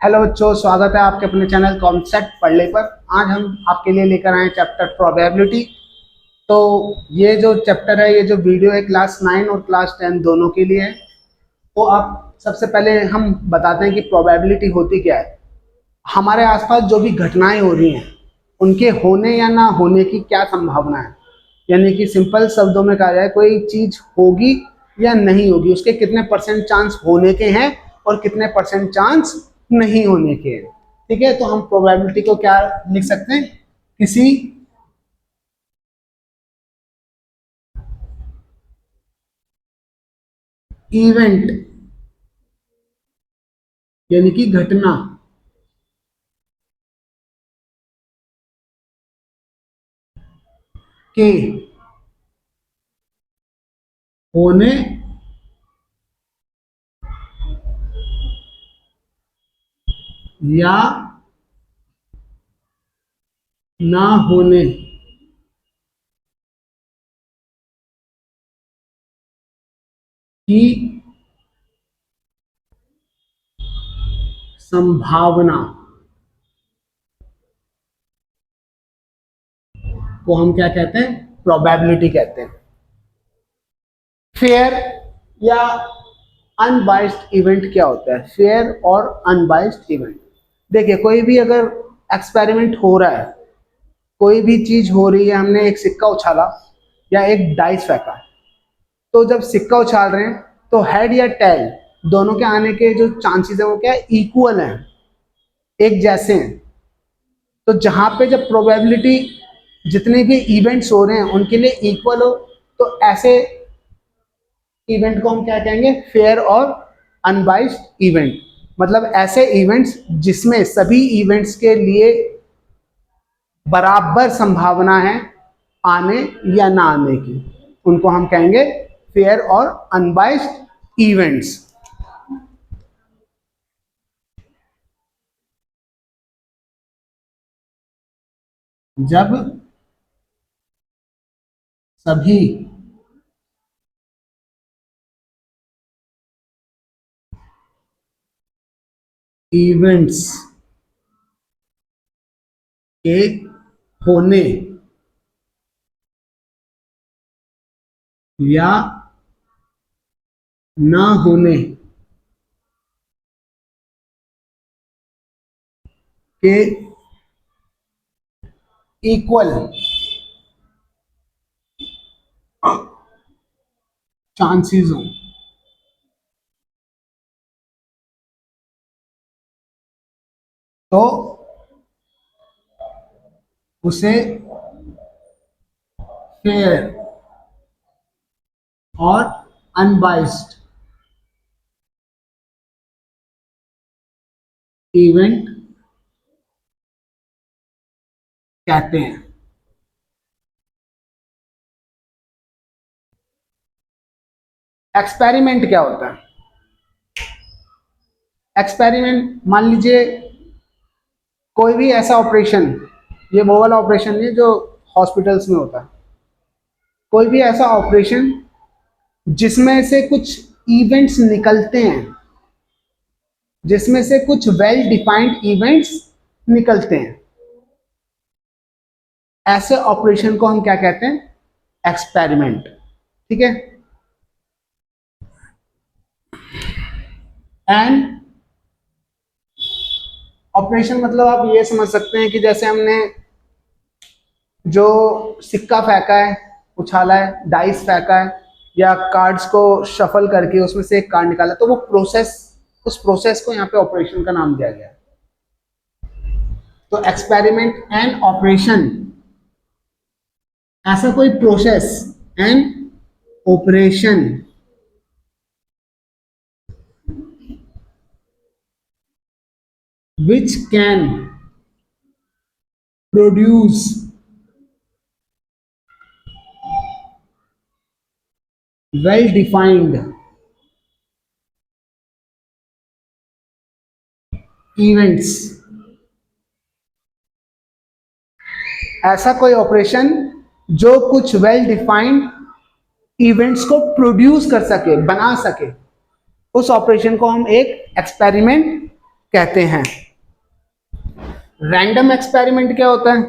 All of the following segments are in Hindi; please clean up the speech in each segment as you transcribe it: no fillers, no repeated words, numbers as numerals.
हेलो बच्चों, स्वागत है आपके अपने चैनल कॉन्सेप्ट पढ़ने पर। आज हम आपके लिए लेकर आए चैप्टर प्रोबेबिलिटी। तो ये जो चैप्टर है, ये जो वीडियो है, क्लास 9 और क्लास 10 दोनों के लिए है। तो आप सबसे पहले हम बताते हैं कि प्रोबेबिलिटी होती क्या है। हमारे आसपास जो भी घटनाएं हो रही हैं उनके होने या ना होने की क्या संभावना है, यानी कि सिंपल शब्दों में कहा जाए कोई चीज होगी या नहीं होगी, उसके कितने परसेंट चांस होने के हैं और कितने परसेंट चांस नहीं होने के हैं। ठीक है, तो हम प्रोबेबिलिटी को क्या लिख सकते हैं, किसी इवेंट यानी कि घटना के होने या ना होने की संभावना को हम क्या कहते हैं, प्रोबेबिलिटी कहते हैं। फेयर या अनबाइस्ड इवेंट क्या होता है? फेयर और अनबाइस्ड इवेंट, देखिए कोई भी अगर एक्सपेरिमेंट हो रहा है, कोई भी चीज हो रही है, हमने एक सिक्का उछाला या एक डाइस फेंका, तो जब सिक्का उछाल रहे हैं तो हेड या टेल दोनों के आने के जो चांसेस है वो क्या है, इक्वल हैं, एक जैसे हैं। तो जहां पे जब प्रोबेबिलिटी जितने भी इवेंट्स हो रहे हैं उनके लिए इक्वल हो, तो ऐसे इवेंट को हम क्या कहेंगे, फेयर और अनबाइस्ड इवेंट। मतलब ऐसे इवेंट्स जिसमें सभी इवेंट्स के लिए बराबर संभावना है आने या ना आने की, उनको हम कहेंगे फेयर और अनबाइस्ड इवेंट्स। जब सभी इवेंट्स के होने या ना होने के इक्वल चांसेस हो, तो उसे फेयर और अनबाइस्ड इवेंट कहते हैं। एक्सपेरिमेंट क्या होता है? एक्सपेरिमेंट, मान लीजिए कोई भी ऐसा ऑपरेशन, ये वो वाला ऑपरेशन नहीं जो हॉस्पिटल्स में होता है, कोई भी ऐसा ऑपरेशन जिसमें से कुछ इवेंट्स निकलते हैं, जिसमें से कुछ वेल डिफाइंड इवेंट्स निकलते हैं, ऐसे ऑपरेशन को हम क्या कहते हैं, एक्सपेरिमेंट। ठीक है, एंड ऑपरेशन मतलब आप ये समझ सकते हैं कि जैसे हमने जो सिक्का फेंका है, उछाला है, डाइस फेंका है, या कार्ड्स को शफल करके उसमें से एक कार्ड निकाला, तो वो प्रोसेस, उस प्रोसेस को यहाँ पे ऑपरेशन का नाम दिया गया है। तो एक्सपेरिमेंट एंड ऑपरेशन, ऐसा कोई process and operation which can produce well defined events, ऐसा कोई ऑपरेशन जो कुछ वेल डिफाइंड इवेंट्स को प्रोड्यूस कर सके, बना सके, उस ऑपरेशन को हम एक एक्सपेरिमेंट कहते हैं। रैंडम एक्सपेरिमेंट क्या होता है?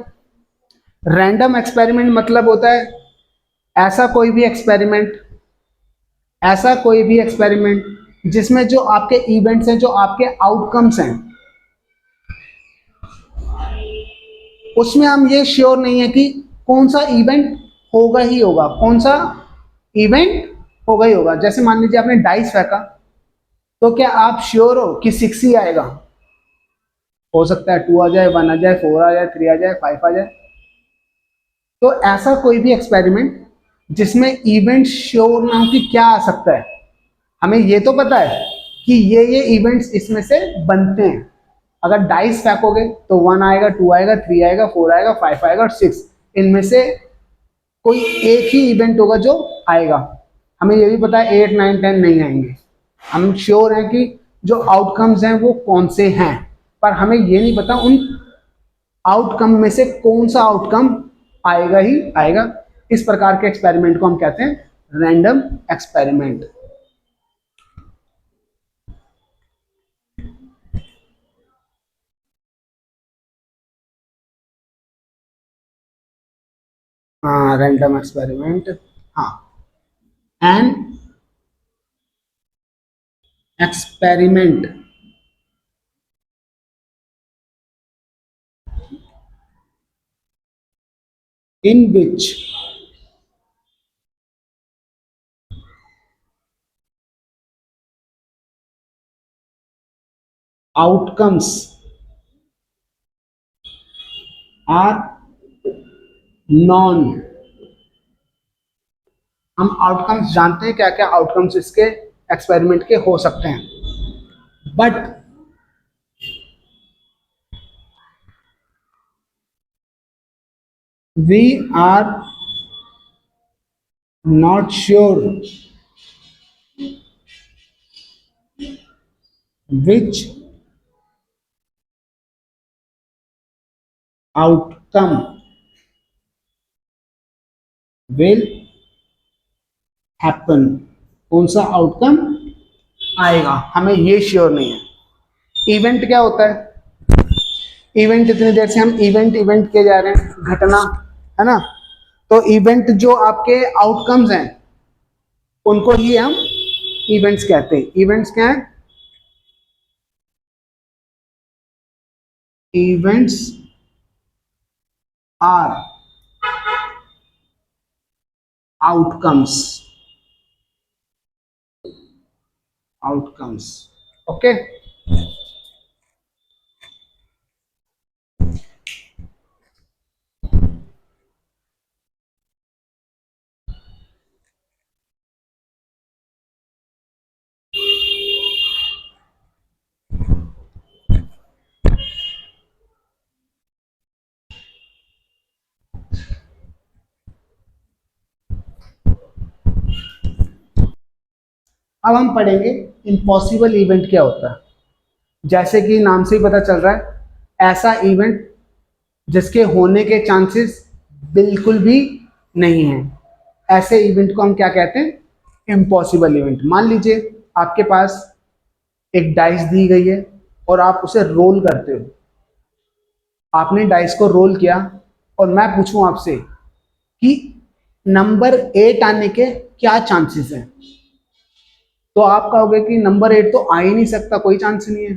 रैंडम एक्सपेरिमेंट मतलब होता है ऐसा कोई भी एक्सपेरिमेंट, ऐसा कोई भी एक्सपेरिमेंट जिसमें जो आपके इवेंट्स हैं, जो आपके आउटकम्स हैं, उसमें हम ये श्योर नहीं है कि कौन सा इवेंट होगा ही होगा, कौन सा इवेंट होगा ही होगा। जैसे मान लीजिए आपने डाइस फेंका, तो क्या आप श्योर हो कि 6 ही आएगा? हो सकता है 2 आ जाए, 1 आ जाए, 4 आ जाए, 3 आ जाए, 5 आ जाए। तो ऐसा कोई भी एक्सपेरिमेंट जिसमें इवेंट श्योर ना हो कि क्या आ सकता है, हमें ये तो पता है कि ये इवेंट्स इसमें से बनते हैं। अगर डाइस फेंकोगे तो 1 आएगा, 2 आएगा, 3 आएगा, 4 आएगा, 5 आएगा और 6, इनमें से कोई एक ही इवेंट होगा जो आएगा। हमें ये भी पता है 8, 9, 10 नहीं आएंगे। हम श्योर हैं कि जो आउटकम्स हैं वो कौन से हैं, पर हमें ये नहीं पता उन आउटकम में से कौन सा आउटकम आएगा ही आएगा। इस प्रकार के एक्सपेरिमेंट को हम कहते हैं रैंडम एक्सपेरिमेंट। हाँ, रैंडम एक्सपेरिमेंट। हाँ, an experiment in which outcomes are known. हम आउटकम्स जानते हैं क्या क्या आउटकम्स इसके एक्सपेरिमेंट के हो सकते हैं, but we are not sure which outcome will happen. कौन सा आउटकम आएगा हमें ये श्योर नहीं है। इवेंट क्या होता है? इवेंट इतनी देर से हम इवेंट इवेंट किए जा रहे हैं, घटना, है ना? तो इवेंट जो आपके आउटकम्स हैं उनको ही हम इवेंट्स कहते हैं। इवेंट्स क्या है? Events are outcomes. Outcomes, okay. अब हम पढ़ेंगे इम्पॉसिबल इवेंट क्या होता है। जैसे कि नाम से ही पता चल रहा है, ऐसा इवेंट जिसके होने के चांसेस बिल्कुल भी नहीं है, ऐसे इवेंट को हम क्या कहते हैं? Impossible event. मान लीजिए आपके पास एक डाइस दी गई है और आप उसे रोल करते हो। आपने डाइस को रोल किया और मैं पूछूं आपसे कि नंबर 8 आने के क्या चांसेस हैं, तो आप कहोगे कि नंबर 8 तो आ ही नहीं सकता, कोई चांस नहीं है।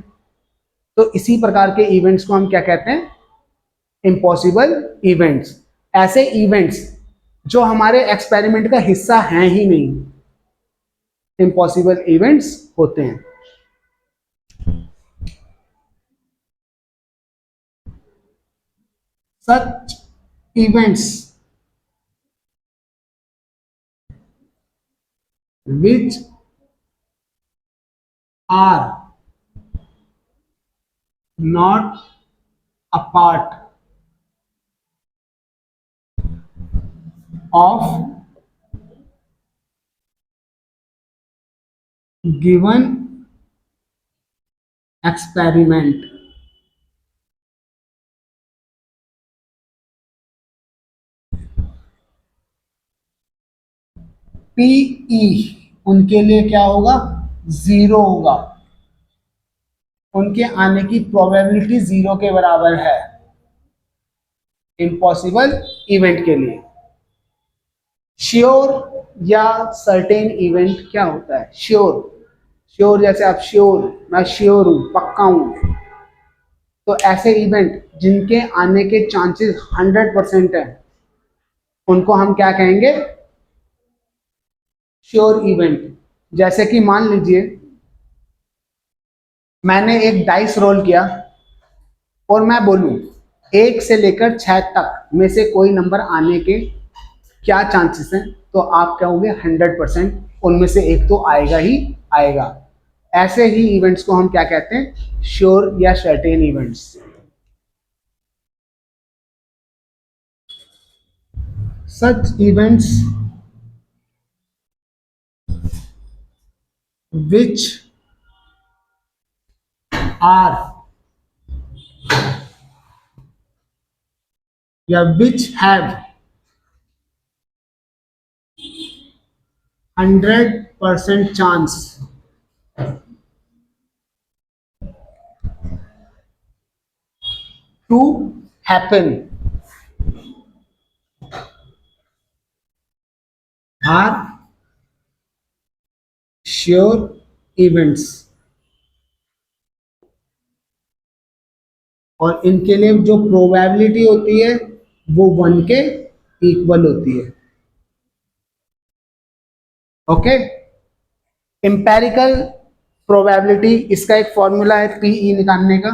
तो इसी प्रकार के इवेंट्स को हम क्या कहते हैं? Impossible events. ऐसे इवेंट्स जो हमारे एक्सपेरिमेंट का हिस्सा हैं ही नहीं, इम्पॉसिबल इवेंट्स होते हैं। Such events which are not a part of given experiment. पीई उनके लिए क्या होगा? जीरो होगा। उनके आने की प्रोबेबिलिटी 0 के बराबर है इम्पॉसिबल इवेंट के लिए। श्योर या सर्टेन इवेंट क्या होता है? श्योर, श्योर जैसे आप श्योर, मैं श्योर हूं, पक्का हूं। तो ऐसे इवेंट जिनके आने के चांसेस 100% है उनको हम क्या कहेंगे? Sure event. जैसे कि मान लीजिए मैंने एक डाइस रोल किया और मैं बोलूं 1 से लेकर 6 तक में से कोई नंबर आने के क्या चांसेस हैं, तो आप कहोगे 100% उनमें से एक तो आएगा ही आएगा। ऐसे ही इवेंट्स को हम क्या कहते हैं? श्योर या certain events. Such events which are या which have 100% chance to happen are sure events। और इनके लिए जो प्रोबेबिलिटी होती है वो 1 के इक्वल होती है। ओके, एम्पेरिकल प्रोबेबिलिटी, इसका एक फॉर्मूला है पीई निकालने का।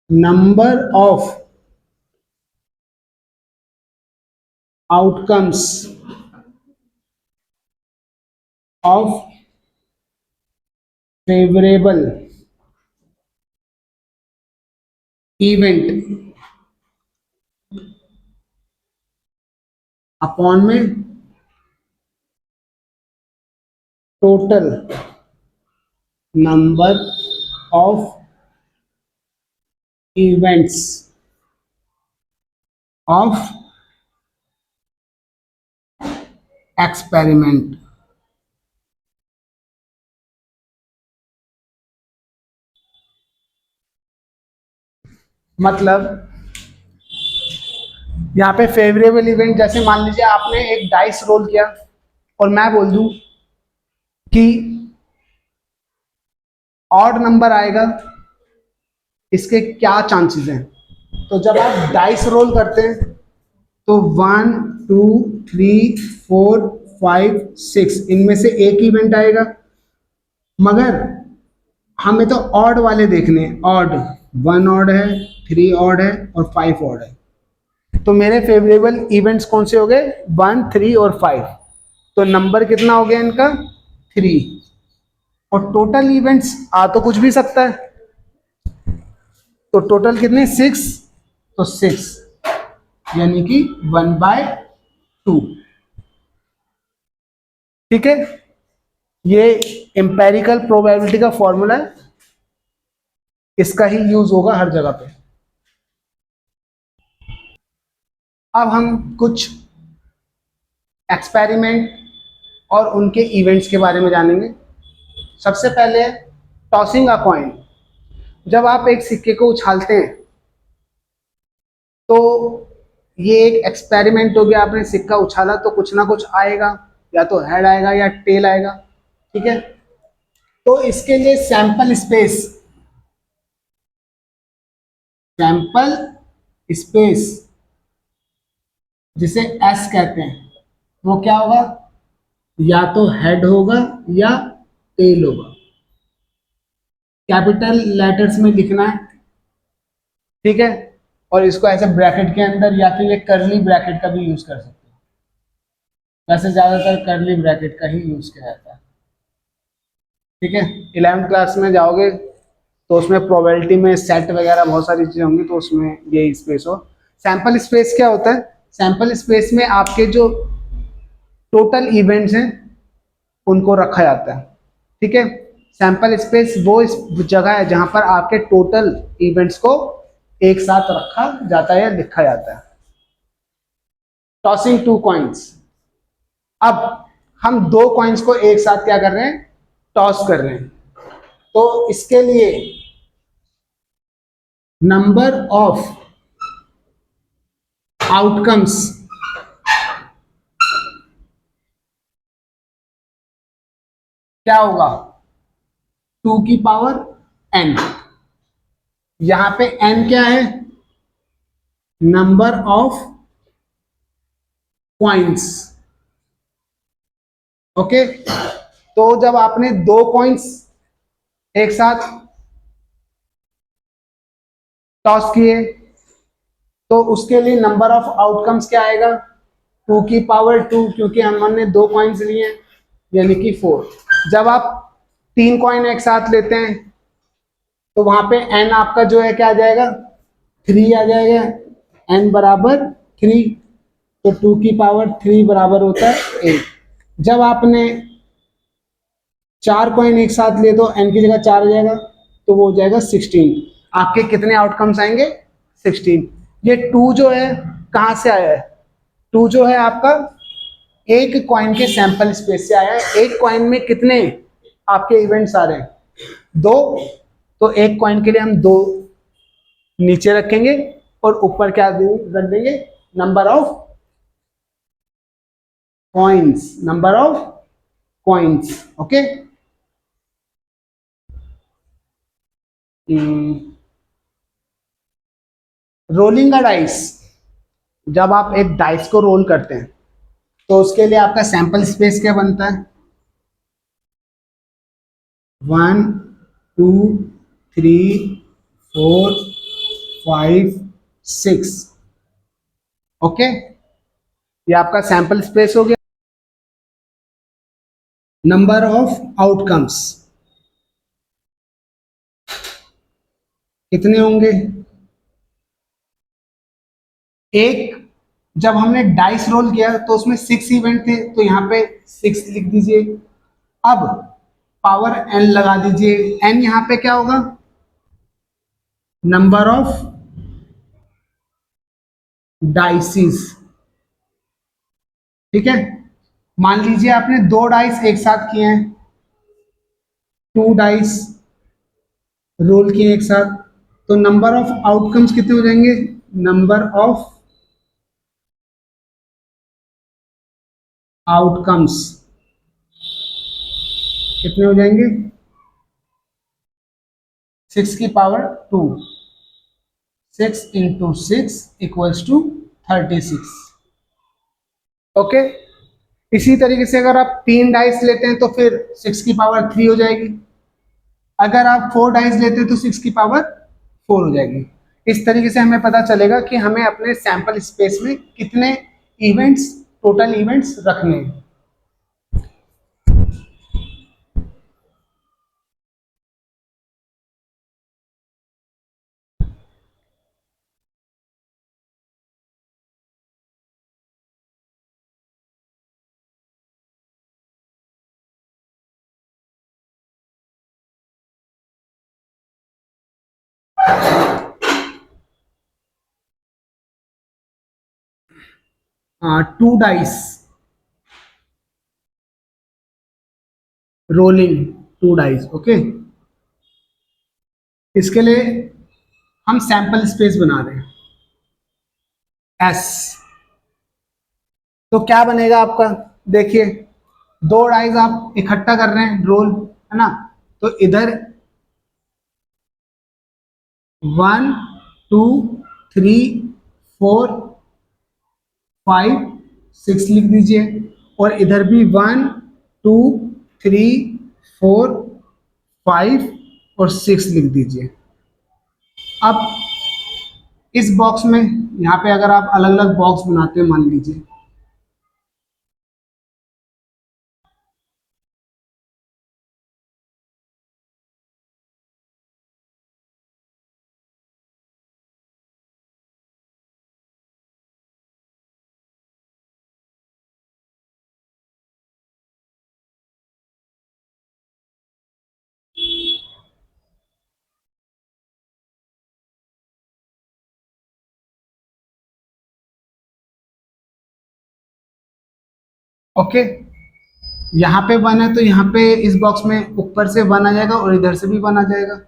Number of outcomes of favourable event upon में total number of events of experiment. मतलब यहाँ पे फेवरेबल इवेंट, जैसे मान लीजिए आपने एक डाइस रोल किया और मैं बोल दूं कि ऑड नंबर आएगा, इसके क्या चांसेस हैं। तो जब आप डाइस रोल करते हैं तो 1 2 3 4 5 6 इनमें से एक इवेंट आएगा, मगर हमें तो ऑड वाले देखने हैं। ऑड 1 ऑड है, 3 ऑड है और 5 ऑड है। तो मेरे फेवरेबल इवेंट्स कौन से हो गए? 1 3 और 5। तो नंबर कितना हो गया इनका? 3। और टोटल इवेंट्स आ तो कुछ भी सकता है, तो टोटल कितने? 6। तो 6 यानी कि 1/2। ठीक है, ये एम्पेरिकल प्रोबेबिलिटी का फॉर्मूला है, इसका ही यूज होगा हर जगह पे। अब हम कुछ एक्सपेरिमेंट और उनके इवेंट्स के बारे में जानेंगे। सबसे पहले टॉसिंग अ कॉइन। जब आप एक सिक्के को उछालते हैं तो ये एक एक्सपेरिमेंट हो गया, आपने सिक्का उछाला तो कुछ ना कुछ आएगा, या तो हेड आएगा या टेल आएगा। ठीक है, तो इसके लिए सैंपल स्पेस जिसे एस कहते हैं, वो क्या होगा? या तो हेड होगा या टेल होगा। कैपिटल लेटर्स में लिखना है, ठीक है। और इसको ऐसे ब्रैकेट के अंदर या फिर एक करली ब्रैकेट का भी यूज कर सकते हो। वैसे ज्यादातर करली ब्रैकेट का ही यूज किया जाता है। ठीक है, 11th क्लास में जाओगे तो उसमें प्रोबेबिलिटी में सेट वगैरह बहुत सारी चीजें होंगी, तो उसमें ये स्पेस हो। सैंपल स्पेस क्या होता है? सैंपल स्पेस में आपके जो टोटल इवेंट्स हैं उनको रखा जाता है। ठीक है, सैंपल स्पेस वो जगह है जहां पर आपके टोटल इवेंट्स को एक साथ रखा जाता है या लिखा जाता है। Tossing 2 coins. अब हम 2 कॉइन्स को एक साथ क्या कर रहे हैं? टॉस कर रहे हैं। तो इसके लिए नंबर ऑफ आउटकम्स क्या होगा, 2n। यहां पे n क्या है, नंबर ऑफ कॉइन्स। ओके, तो जब आपने दो कॉइन्स एक साथ टॉस किए तो उसके लिए नंबर ऑफ आउटकम्स क्या आएगा, 2 क्योंकि हमने दो कॉइन्स लिए हैं यानी कि 4। जब आप तीन कॉइन एक साथ लेते हैं तो वहां पे n आपका जो है क्या आ जाएगा, 3 आ जाएगा, n बराबर 3। तो 2 बराबर होता है 8। जब आपने चार कॉइन एक साथ ले तो n की जगह 4 आ जाएगा, तो वो हो जाएगा 16। आपके कितने आउटकम्स आएंगे, 16। ये 2 जो है कहां से आया है, 2 जो है आपका एक कॉइन के सैंपल स्पेस से आया है। एक कॉइन में कितने आपके इवेंट्स आ रहे हैं, दो। तो एक कॉइन के लिए हम दो नीचे रखेंगे और ऊपर क्या रख देंगे, number of coins, number of coins. Okay, rolling a dice. जब आप एक डाइस को रोल करते हैं तो उसके लिए आपका सैंपल स्पेस क्या बनता है, 1 2 3 4 5 6। ओके, ये आपका सैंपल स्पेस हो गया। नंबर ऑफ आउटकम्स कितने होंगे, एक। जब हमने डाइस रोल किया तो उसमें 6 इवेंट थे, तो यहाँ पे 6 लिख दीजिए। अब पावर n लगा दीजिए, n यहाँ पे क्या होगा, नंबर ऑफ डाइसिस। ठीक है, मान लीजिए आपने दो डाइस एक साथ किए हैं, 2 डाइस रोल किए एक साथ, तो नंबर ऑफ आउटकम्स कितने हो जाएंगे, नंबर ऑफ आउटकम्स कितने हो जाएंगे, 6 की पावर 2। 6 × 6 = 36। ओके, इसी तरीके से अगर आप 3 डाइस लेते हैं तो फिर 6 की पावर 3 हो जाएगी। अगर आप 4 डाइस लेते हैं तो 6 की पावर 4 हो जाएगी। इस तरीके से हमें पता चलेगा कि हमें अपने सैंपल स्पेस में कितने इवेंट्स, टोटल इवेंट्स रखने हैं। हाँ, 2 डाइस रोलिंग, 2 डाइस। ओके, इसके लिए हम सैंपल स्पेस बना रहे हैं एस। तो क्या बनेगा आपका, देखिए 2 डाइस आप इकट्ठा कर रहे हैं रोल, है ना, तो इधर 1 2 3 4 5 6 लिख दीजिए, और इधर भी 1 2 3 4 5 और 6 लिख दीजिए। अब इस बॉक्स में, यहाँ पे अगर आप अलग अलग बॉक्स बनाते हैं मान लीजिए, ओके, यहाँ पे 1 है तो यहाँ पे इस बॉक्स में ऊपर से 1 आ जाएगा और इधर से भी 1 आ जाएगा।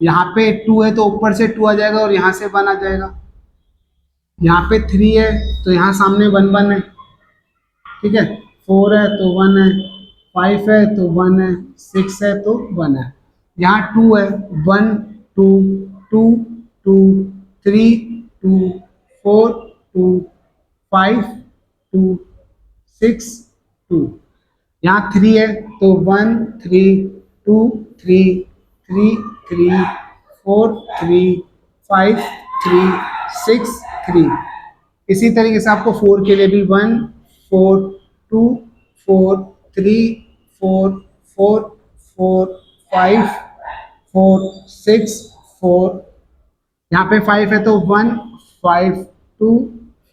यहाँ पे 2 है तो ऊपर से 2 आ जाएगा और यहाँ से 1 आ जाएगा। यहाँ पे 3 है तो यहाँ सामने 1 1 है, ठीक है। 4 है तो 1 है, 5 है तो 1 है, 6 है तो 1 है। यहाँ 2 है, 1 2 2 2 3 2 4 2 5 2 6 2। यहाँ 3 है तो 1 3 2 3 3 3 4 3 5 3 6 3। इसी तरीके से आपको 4 के लिए भी 1 4 2 4 3 4 4 4 5 4 6 4। यहाँ पे 5 है तो 1 5 2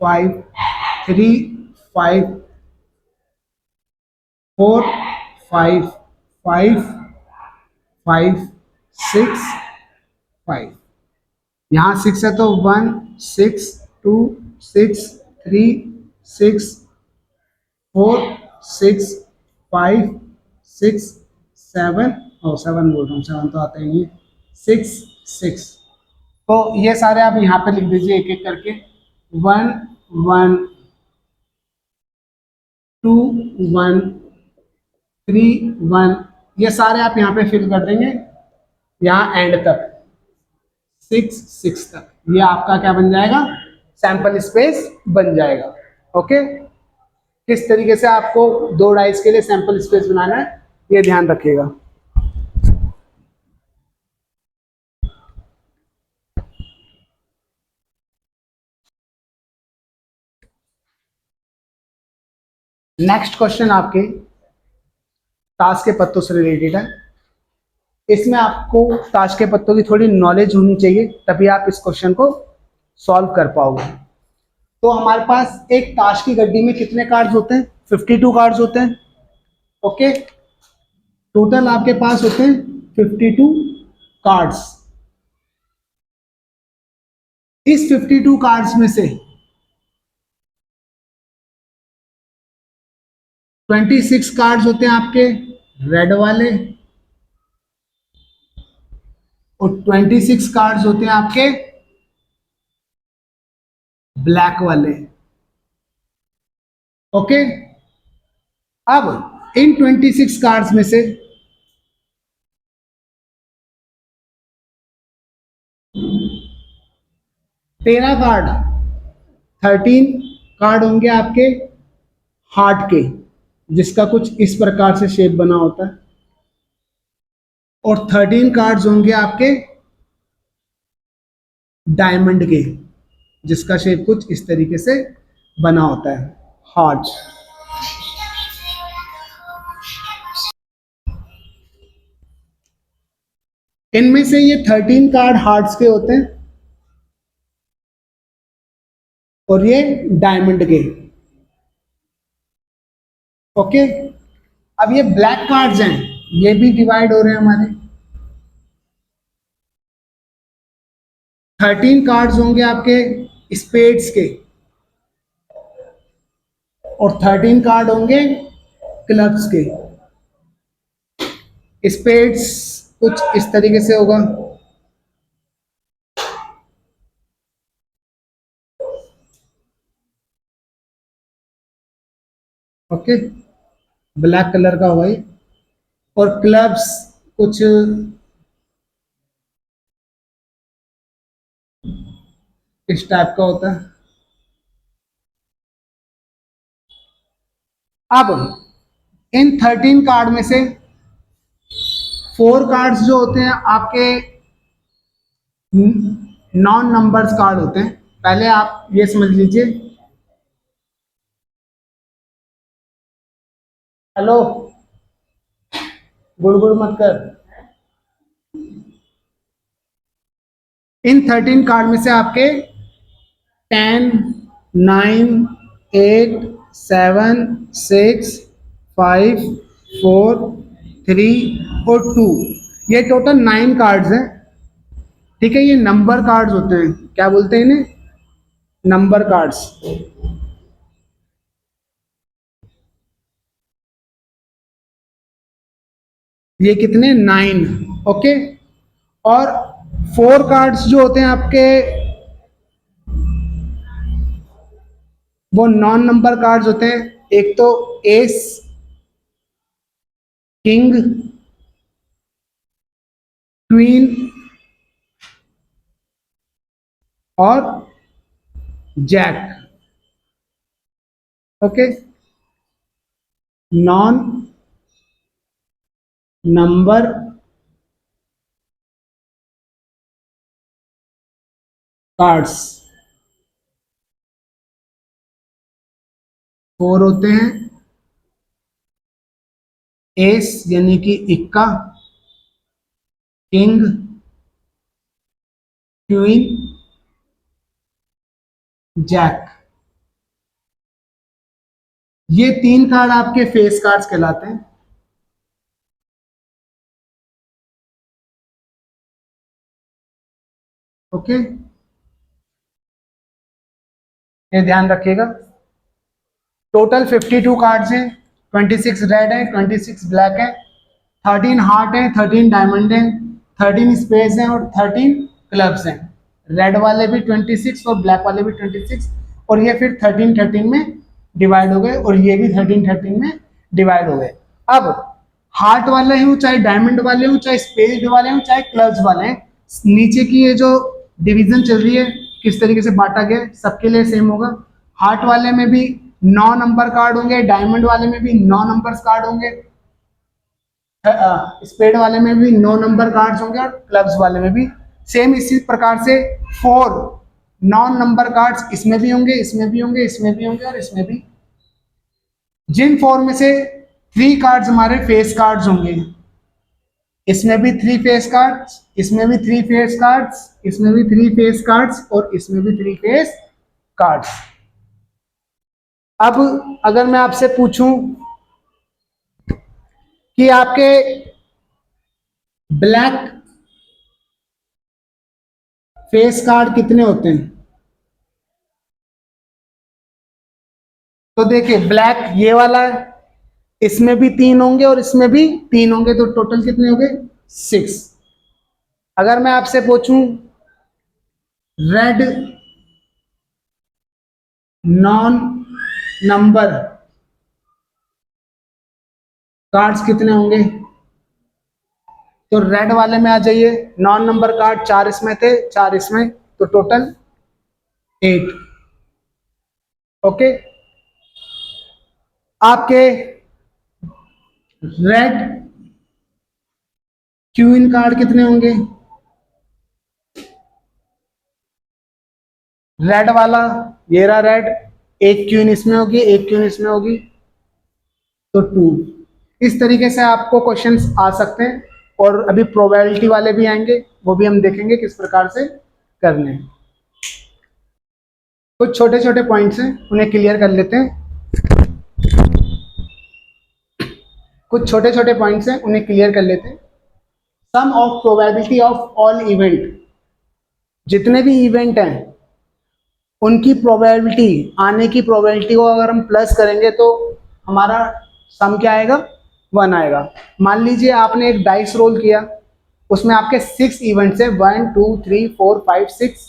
5 3 5 4 5 5 5 6 5। यहाँ 6 है तो 1 6 2 6 3 6 4 6 5 6 7 और 7 बोल रहा हूँ, 7 तो आता ही नहीं है, 6 6। तो ये सारे आप यहाँ पे लिख दीजिए एक एक करके, 1 1 2 1 3 1। ये सारे आप यहाँ पे फिल कर देंगे यहाँ एंड तक, 6 6 तक। ये आपका क्या बन जाएगा, सैंपल स्पेस बन जाएगा। ओके, किस तरीके से आपको 2 डाइस के लिए सैंपल स्पेस बनाना है ये ध्यान रखिएगा। नेक्स्ट क्वेश्चन आपके ताश के पत्तों से रिलेटेड है। इसमें आपको ताश के पत्तों की थोड़ी नॉलेज होनी चाहिए, तभी आप इस क्वेश्चन को सॉल्व कर पाओगे। तो हमारे पास एक ताश की गड्डी में कितने कार्ड्स होते हैं, 52 कार्ड्स होते हैं। ओके, टोटल आपके पास होते हैं 52 कार्ड्स। इस 52 कार्ड्स में से 26 कार्ड्स होते हैं आपके रेड वाले और 26 कार्ड्स होते हैं आपके ब्लैक वाले। ओके, अब इन 26 कार्ड्स में से 13 कार्ड 13 कार्ड होंगे आपके हार्ट के, जिसका कुछ इस प्रकार से शेप बना होता है, और 13 कार्ड्स होंगे आपके डायमंड के, जिसका शेप कुछ इस तरीके से बना होता है, हार्ट। इनमें से ये 13 कार्ड हार्ट्स के होते हैं और ये डायमंड के। ओके, अब ये ब्लैक कार्ड्स हैं, ये भी डिवाइड हो रहे हैं हमारे। 13 कार्ड्स होंगे आपके स्पेड्स के और 13 कार्ड होंगे क्लब्स के। स्पेड्स कुछ इस तरीके से होगा, ओके, ब्लैक कलर का हुआ ये। और क्लब्स कुछ इस टाइप का होता है। अब इन 13 कार्ड में से 4 कार्ड्स जो होते हैं आपके नॉन नंबर्स कार्ड होते हैं। पहले आप ये समझ लीजिए, हेलो, गुड़ मत कर। इन 13 कार्ड में से आपके 10 9 8 7 6 5 4 3 और 2, ये टोटल 9 कार्ड्स हैं। ठीक है, ये नंबर कार्ड्स होते हैं, क्या बोलते हैं इन्हें, नंबर कार्ड्स। ये कितने 9, ओके। और 4 कार्ड्स जो होते हैं आपके, वो नॉन नंबर कार्ड्स होते हैं। एक तो एस, किंग, क्वीन और jack, okay. Non number cards 4 होते हैं। एस यानी कि इक्का, किंग, क्वीन, जैक। ये 3 कार्ड आपके फेस कार्ड्स कहलाते हैं, ओके। ये ध्यान रखिएगा। टोटल 52 कार्ड्स हैं। 26 रेड है, 26 ब्लैक है, 13 हार्ट है, 13 डायमंड है, 13 स्पेस है और 13 क्लब्स हैं। रेड वाले भी 26 और ब्लैक वाले भी 26, और ये फिर 13-13 में डिवाइड हो गए, और ये भी 13-13 में डिवाइड हो गए। अब हार्ट वाले हो, चाहे डायमंड वाले हो, चाहे स्पेस वाले हो, चाहे क्लब्स वाले हैं, नीचे की ये जो डिवीजन चल रही है, किस तरीके से बांटा गया है, सबके लिए सेम होगा। हार्ट वाले में भी 9 नंबर कार्ड होंगे, डायमंड वाले में भी 9 नंबर कार्ड होंगे, स्पेड वाले में भी 9 नंबर कार्ड्स होंगे, और क्लब्स वाले में भी सेम इसी प्रकार से 4 नॉन नंबर कार्ड्स इसमें भी होंगे, इसमें भी होंगे, इसमें भी होंगे और इसमें भी। जिन 4 में से 3 कार्ड्स हमारे फेस कार्ड्स होंगे, इसमें भी 3 फेस कार्ड्स, इसमें भी 3 फेस कार्ड्स, इसमें भी 3 फेस कार्ड्स और इसमें भी 3 फेस कार्ड्स। अब अगर मैं आपसे पूछूं कि आपके ब्लैक फेस कार्ड कितने होते हैं, तो देखिए ब्लैक ये वाला है, इसमें भी 3 होंगे और इसमें भी 3 होंगे, तो टोटल कितने हो गए 6। अगर मैं आपसे पूछूं रेड नॉन नंबर कार्ड्स कितने होंगे, तो रेड वाले में आ जाइए। नॉन नंबर कार्ड 4 इसमें थे, 4 इसमें, तो टोटल 8, ओके। आपके रेड क्वीन कार्ड कितने होंगे, रेड वाला ये रहा रेड, एक क्वीन इसमें होगी, एक क्वीन इसमें होगी, तो 2। इस तरीके से आपको क्वेश्चंस आ सकते हैं, और अभी प्रोबेबिलिटी वाले भी आएंगे, वो भी हम देखेंगे किस प्रकार से करने हैं। कुछ छोटे छोटे पॉइंट्स हैं, उन्हें क्लियर कर लेते हैं। कुछ छोटे छोटे पॉइंट्स हैं, उन्हें क्लियर कर लेते हैं। Sum of probability of all event, जितने भी इवेंट हैं उनकी प्रोबेबिलिटी, आने की प्रोबेबिलिटी को अगर हम प्लस करेंगे तो हमारा सम क्या आएगा, 1 आएगा। मान लीजिए आपने एक डाइस रोल किया, उसमें आपके 6 इवेंट्स है, 1 2 3 4 5 6।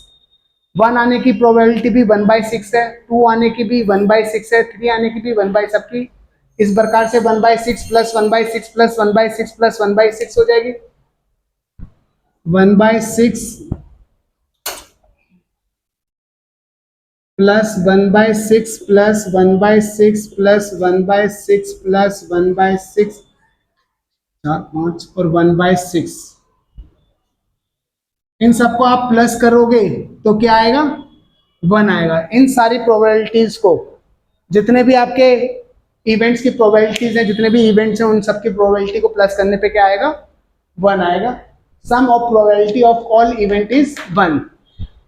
1 आने की प्रोबेबिलिटी भी 1/6 है, 2 आने की भी 1/6 है, 3 आने की भी 1/, सबकी इस प्रकार से 1/6 प्लस 1/6 प्लस 1/6 प्लस 1/6 हो जाएगी। 1/6 प्लस 1/6 प्लस 1/6 प्लस 1/6 प्लस 1/6, 4 5 और 1/6, इन सबको आप प्लस करोगे तो क्या आएगा, 1 आएगा। इन सारी प्रोबेबिलिटीज को, जितने भी आपके इवेंट्स की प्रोबेबिलिटीज हैं, जितने भी इवेंट्स हैं, उन सबकी प्रोबेबिलिटी को प्लस करने पे क्या आएगा, 1 आएगा। Sum of probability of all event is 1।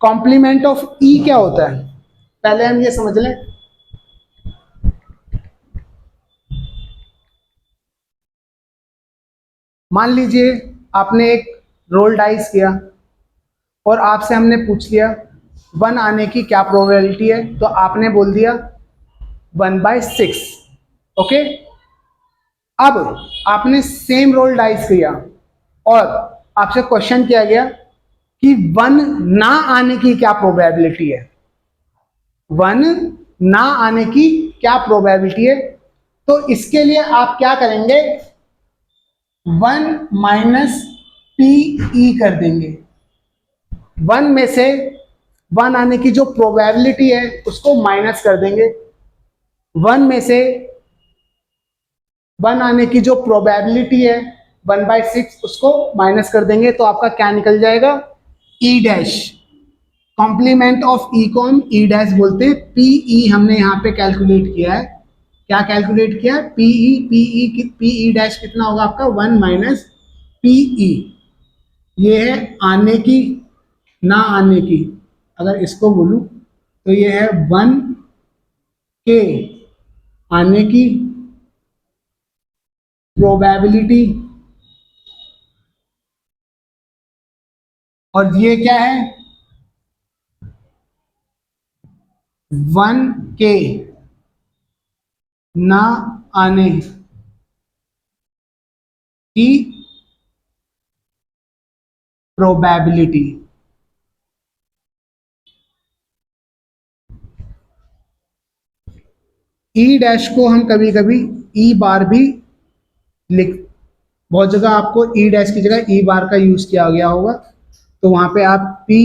Complement of E क्या होता है, पहले हम ये समझ लें। मान लीजिए आपने एक रोल डाइस किया और आपसे हमने पूछ लिया 1 आने की क्या प्रोबेबिलिटी है, तो आपने बोल दिया 1/6, ओके। अब आपने सेम रोल डाइस किया और आपसे क्वेश्चन किया गया कि 1 ना आने की क्या प्रोबेबिलिटी है, 1 ना आने की क्या प्रोबेबिलिटी है। तो इसके लिए आप क्या करेंगे, 1 माइनस पी ई कर देंगे। 1 में से 1 आने की जो प्रोबेबिलिटी है उसको माइनस कर देंगे। 1 में से 1 आने की जो प्रोबेबिलिटी है 1/6 उसको माइनस कर देंगे, तो आपका क्या निकल जाएगा, ई डैश। कॉम्प्लीमेंट ऑफ ई को हम ई डैश बोलते हैं। पीई हमने यहाँ पे कैलकुलेट किया है, क्या कैलकुलेट किया है, पीई डैश कितना होगा आपका, 1 माइनस पीई। ये है आने की ना आने की, अगर इसको बोलूं तो ये है 1 के आने की प्रोबेबिलिटी, और ये क्या है, 1 के ना आने की प्रोबेबिलिटी। ई डैश को हम कभी कभी ई बार भी लिख, बहुत जगह आपको ई डैश की जगह ई बार का यूज किया गया होगा, तो वहां पे आप पी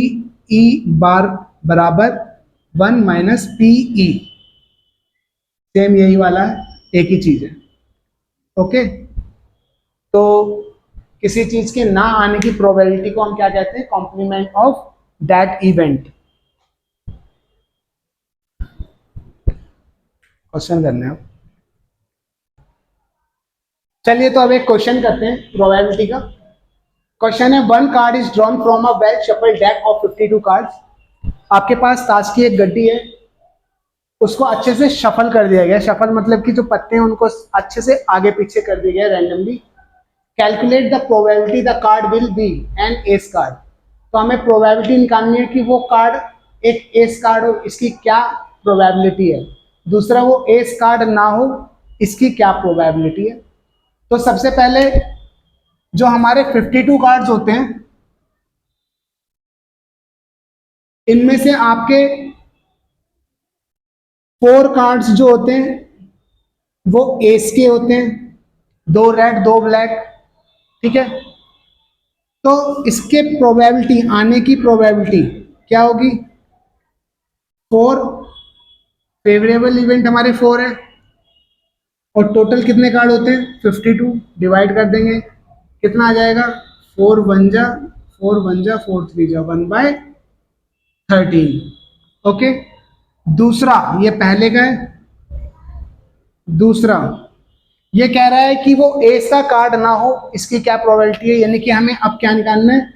ई बार बराबर 1 माइनस पी ई, सेम यही वाला है, एक ही चीज है। ओके, तो किसी चीज के ना आने की प्रोबेबिलिटी को हम क्या कहते हैं, complement of that event. Question करने हैं, चलिए तो अब एक क्वेश्चन करते हैं प्रोबेबिलिटी का। क्वेश्चन है, 1 card is drawn from a well shuffled deck of 52 cards. आपके पास ताश की एक गड्डी है, उसको अच्छे से शफल कर दिया गया। शफल मतलब कि जो पत्ते हैं उनको अच्छे से आगे पीछे कर दिया गया randomly. Calculate the probability the card will be an ace card. तो हमें प्रोबेबिलिटी निकालनी है कि वो कार्ड एक एस कार्ड हो, इसकी क्या प्रोबेबिलिटी है। दूसरा, वो एस कार्ड ना हो, इसकी क्या प्रोबेबिलिटी है। तो सबसे पहले जो हमारे 52 कार्ड्स होते हैं, इनमें से आपके 4 कार्ड्स जो होते हैं वो एस के होते हैं, 2 रेड 2 ब्लैक, ठीक है। तो इसके प्रोबेबिलिटी, आने की प्रोबेबिलिटी क्या होगी, 4, फेवरेबल इवेंट हमारे 4 है, और टोटल कितने कार्ड होते हैं 52, डिवाइड कर देंगे, कितना आ जाएगा, 4 1 जा 4 1 जा 4 3 जा 1/13। ओके, दूसरा, ये पहले का है। दूसरा ये कह रहा है कि वो एस का कार्ड ना हो, इसकी क्या प्रोबेबिलिटी है, यानी कि हमें अब क्या निकालना है,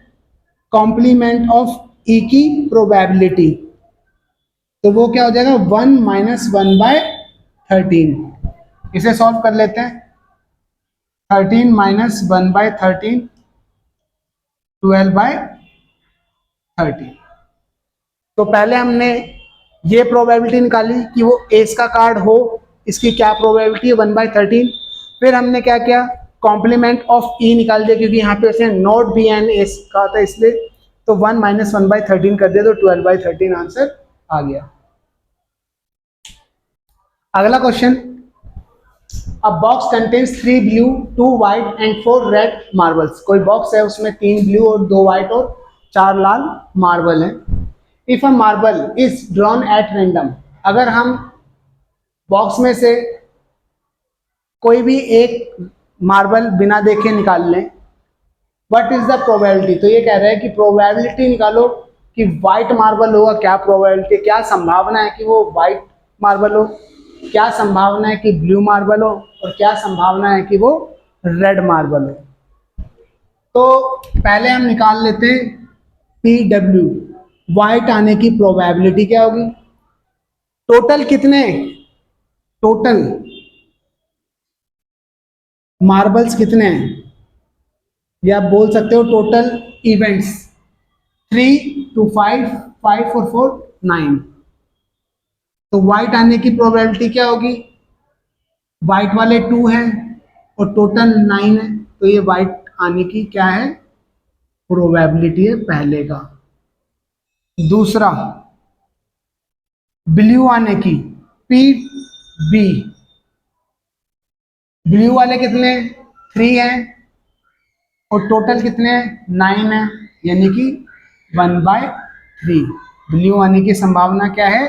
कॉम्प्लीमेंट ऑफ ई की प्रोबेबिलिटी। तो वो क्या हो जाएगा, 1 माइनस 1/13। इसे सॉल्व कर लेते हैं। 13 माइनस 1/13, 12/13। तो पहले हमने ये प्रोबेबिलिटी निकाली कि वो एस का कार्ड हो, इसकी क्या प्रोबेबिलिटी है, 1/13। फिर हमने क्या किया, कॉम्प्लीमेंट ऑफ ई निकाल दिया, क्योंकि यहाँ पे उसने नोट बी एन एस कहा था इसलिए। तो 1 माइनस 1/13 कर दिया, तो 12/13 आंसर आ गया। अगला question, a box contains 3 blue 2 white and 4 red marbles. कोई बॉक्स है, उसमें 3 ब्लू और 2 व्हाइट और 4 लाल मार्बल हैं। If a marble is drawn at random, अगर हम बॉक्स में से कोई भी एक मार्बल बिना देखे निकाल लें, व्हाट इज द प्रोबेबिलिटी। तो ये कह रहा है कि प्रोबेबिलिटी निकालो कि व्हाइट मार्बल होगा, क्या प्रोबेबिलिटी, क्या संभावना है कि वो व्हाइट मार्बल हो, क्या संभावना है कि ब्लू मार्बल हो, और क्या संभावना है कि वो रेड मार्बल हो। तो पहले हम निकाल लेते हैं पी डब्ल्यू, व्हाइट आने की प्रोबेबिलिटी क्या होगी। टोटल कितने, टोटल मार्बल्स कितने हैं, या आप बोल सकते हो टोटल इवेंट्स, 3 to 5, 5 और 4 9। तो व्हाइट आने की प्रोबेबिलिटी क्या होगी, व्हाइट वाले 2 हैं और टोटल 9 है, तो ये वाइट आने की क्या है, प्रोबेबिलिटी है पहले का। दूसरा, ब्लू आने की, पी बी, ब्लू वाले कितने, 3 हैं और टोटल कितने हैं, 9 है, यानी कि 1/3। ब्लू आने की संभावना क्या है,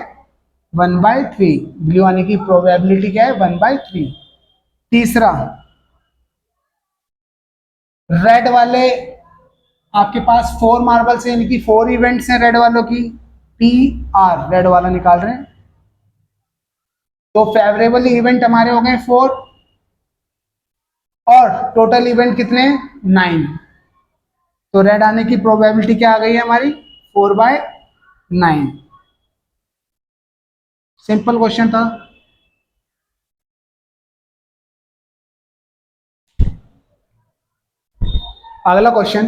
1/3। ब्लू आने की प्रोबेबिलिटी क्या है, 1/3। तीसरा, रेड वाले आपके पास 4 मार्बल्स हैं, यानी कि 4 इवेंट्स हैं रेड वालों की, पी आर रेड वाला निकाल रहे हैं, तो फेवरेबल इवेंट हमारे हो गए 4 और टोटल इवेंट कितने, 9। तो रेड आने की प्रोबेबिलिटी क्या आ गई है हमारी, 4/9। सिंपल क्वेश्चन था। अगला question,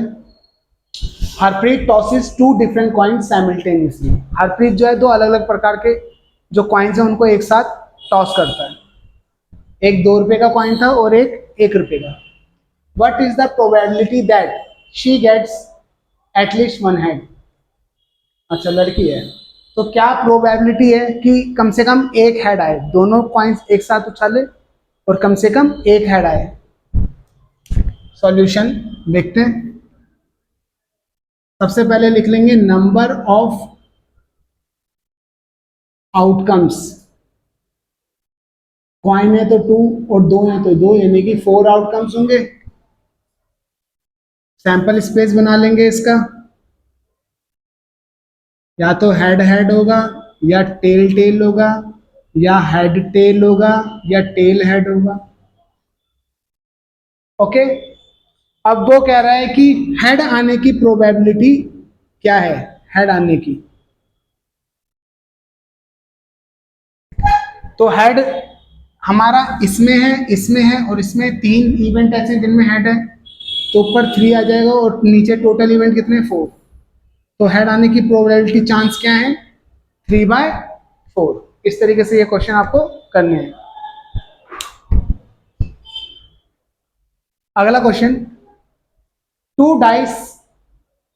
Harpreet tosses 2 different coins simultaneously. Harpreet जो है 2 अलग अलग प्रकार के जो कॉइन्स हैं उनको एक साथ टॉस करता है। एक 2 रुपए का कॉइन था और एक 1 रुपए का। What is the probability that she gets at least 1 head. अच्छा, लड़की है, तो क्या प्रोबेबिलिटी है कि कम से कम एक हेड आए, दोनों कॉइन्स एक साथ उछाले और कम से कम एक हेड आए। सॉल्यूशन देखते हैं। सबसे पहले लिख लेंगे नंबर ऑफ आउटकम्स। कॉइन है तो 2 और 2 है तो 2, यानी कि 4 आउटकम्स होंगे। सैंपल स्पेस बना लेंगे इसका, या तो हेड हेड होगा, या टेल टेल होगा, या हेड टेल होगा, या टेल हेड होगा। ओके, अब वो कह रहा है कि हेड आने की प्रोबेबिलिटी क्या है, हेड आने की। तो हेड हमारा इसमें है, इसमें है और इसमें 3 इवेंट ऐसे हैं जिनमें हेड है, तो ऊपर 3 आ जाएगा और नीचे टोटल इवेंट कितने, 4। तो हेड आने की प्रोबेबिलिटी चांस क्या है, 3/4। इस तरीके से ये क्वेश्चन आपको करने हैं। अगला question, 2 dice,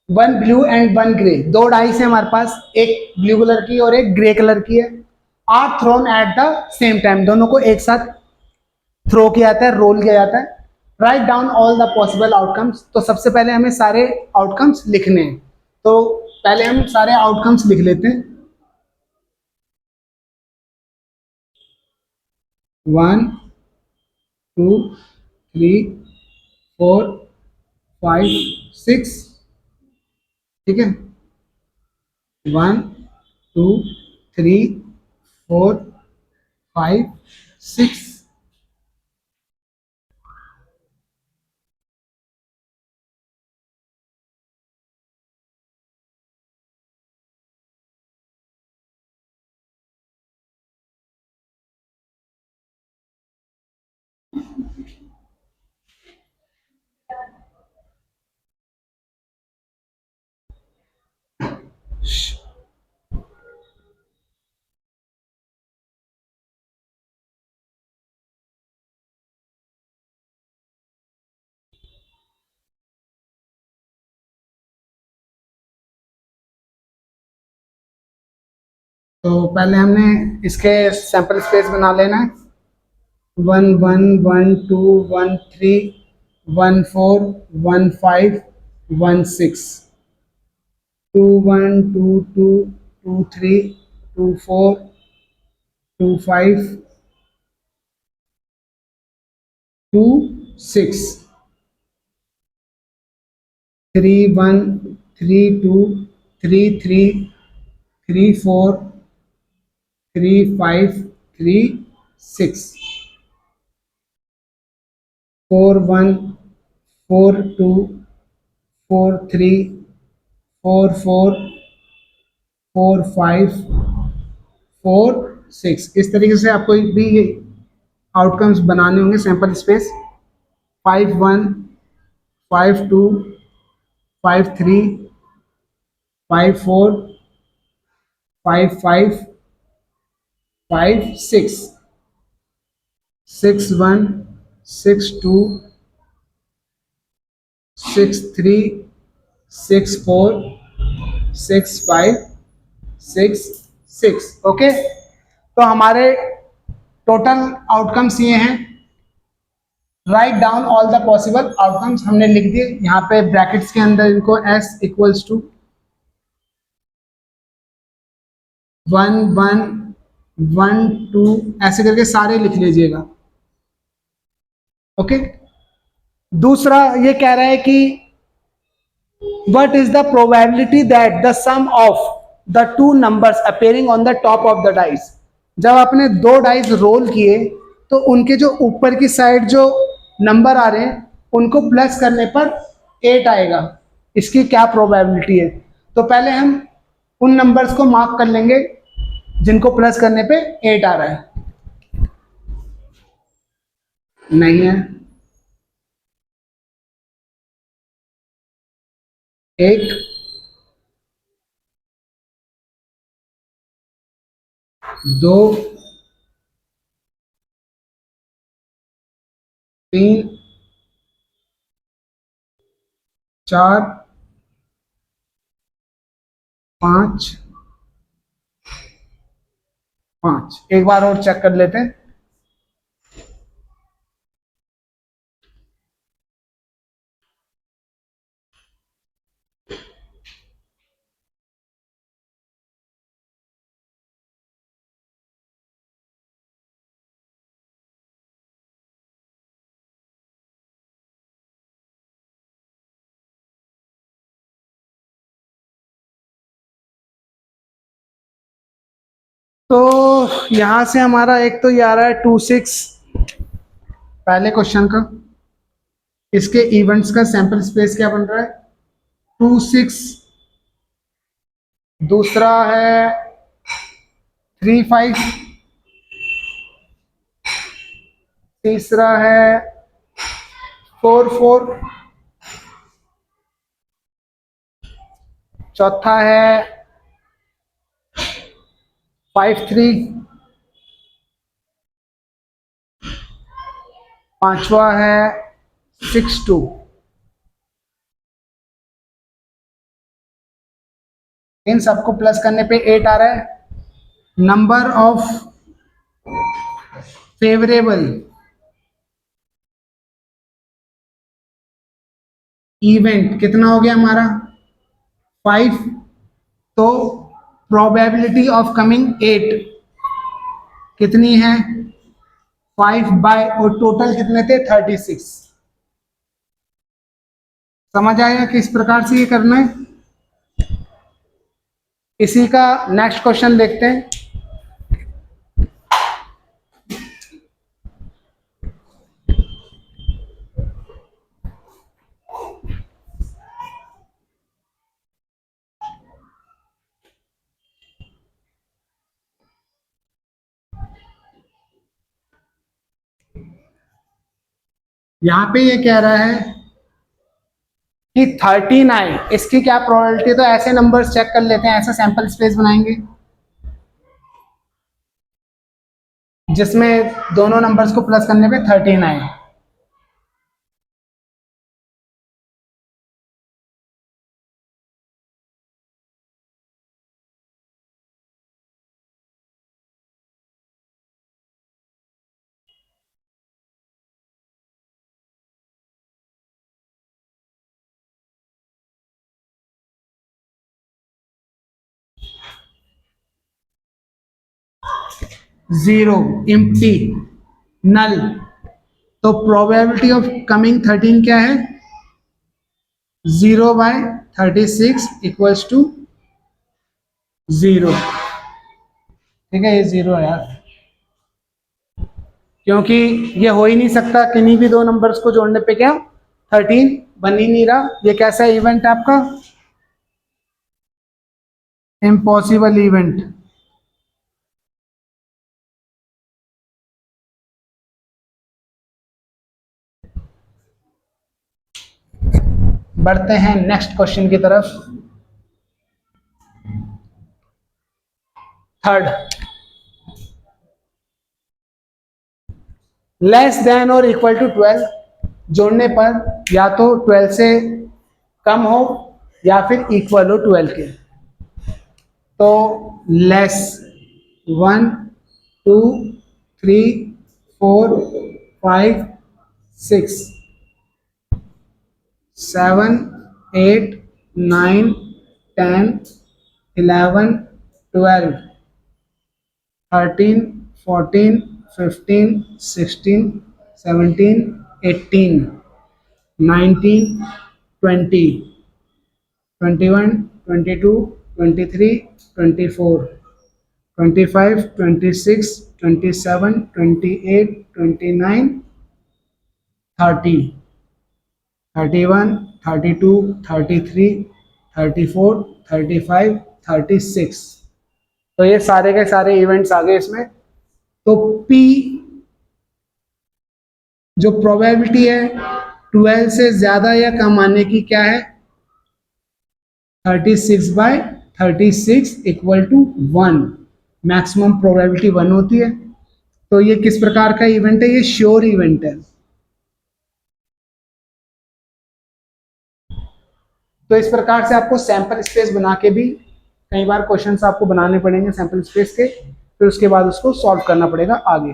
1 blue and 1 grey. 2 dice है हमारे पास, एक ब्लू कलर की और एक ग्रे कलर की है। Are thrown at the same time, दोनों को एक साथ थ्रो किया जाता है, रोल किया जाता है। Write down all the possible outcomes. तो सबसे पहले हमें सारे आउटकम्स लिखने हैं, तो पहले हम सारे आउटकम्स लिख लेते हैं। 1 2 3 4 5 6, ठीक है। 1 2 3 4 5 6। तो पहले हमने इसके सैंपल स्पेस बना लेना है। 1 1 1 2 1 3 1 4 1 5 1 6, 2 1 2 2 2 3 2 4 2 5 2 6, 3 1 3 2 3 3 4 3 5 3 6, 4 1 4 2 4 3 4 4 5 4 6। इस तरीके से आपको भी ये आउटकम्स बनाने होंगे। Sample space 5 1 5 2 5 3 5 4 5 5 5 6, 6 1 6 2 6 3 6 4 6 5 6 6। ओके, तो हमारे टोटल आउटकम्स ये हैं। Write down all the possible outcomes हमने लिख दिए यहाँ पे ब्रैकेट्स के अंदर, इनको s इक्वल्स टू 1 1 1 2 ऐसे करके सारे लिख लीजिएगा। ओके, दूसरा ये कह रहा है कि what is the probability that the sum of the two numbers appearing on the top of the dice, जब आपने दो डाइस रोल किए तो उनके जो ऊपर की साइड जो नंबर आ रहे हैं उनको प्लस करने पर 8 आएगा, इसकी क्या प्रोबेबिलिटी है। तो पहले हम उन नंबर्स को मार्क कर लेंगे जिनको प्लस करने पे 8 आ रहा है। नहीं है, 1 2 3 4 5 5। एक बार और चेक कर लेते हैं। तो यहां से हमारा एक तो ये आ रहा है 2 6 पहले क्वेश्चन का, इसके इवेंट्स का सैंपल स्पेस क्या बन रहा है 2 6। दूसरा है 3 5। तीसरा है 4 4। चौथा है 5 3। पांचवा है 6 2। इन सबको प्लस करने पे 8 आ रहा है। नंबर ऑफ फेवरेबल इवेंट कितना हो गया हमारा 5। तो प्रोबेबिलिटी ऑफ कमिंग 8 कितनी है 5 बाय, और टोटल कितने थे 36। समझ आया किस प्रकार से ये करना है। इसी का नेक्स्ट क्वेश्चन देखते हैं। यहां पे ये कह रहा है कि 39, इसकी क्या प्रोबेबिलिटी, तो ऐसे नंबर्स चेक कर लेते हैं, ऐसा सैंपल स्पेस बनाएंगे जिसमें दोनों नंबर्स को प्लस करने पे 39। जीरो, एम्प्टी, नल। तो प्रोबेबिलिटी ऑफ कमिंग 13 क्या है 0/36 इक्वल्स टू 0। ठीक है, ये 0 है यार, क्योंकि ये हो ही नहीं सकता किन्हीं भी दो नंबर्स को जोड़ने पे क्या 13 बन ही नहीं रहा। ये कैसा इवेंट है आपका इम्पॉसिबल इवेंट। बढ़ते हैं नेक्स्ट क्वेश्चन की तरफ। थर्ड, लेस देन और इक्वल टू 12 जोड़ने पर या तो 12 से कम हो या फिर इक्वल हो 12 के। तो लेस 1 2 3 4 5 6 7 8 9 10 11 12 13 14 15 16 17 18 19 20 21 22 23 24 25 26 27 28 29 30 31 32 33 34 35 36। तो ये सारे के सारे इवेंट्स आ गए इसमें। तो P जो प्रोबेबिलिटी है 12 से ज्यादा या कम आने की क्या है, 36/36 इक्वल टू 1। मैक्सिमम प्रोबेबिलिटी 1 होती है। तो ये किस प्रकार का इवेंट है, ये श्योर इवेंट है। तो इस प्रकार से आपको सैंपल स्पेस बना के भी कई बार क्वेश्चंस आपको बनाने पड़ेंगे सैंपल स्पेस के, फिर उसके बाद उसको सॉल्व करना पड़ेगा आगे।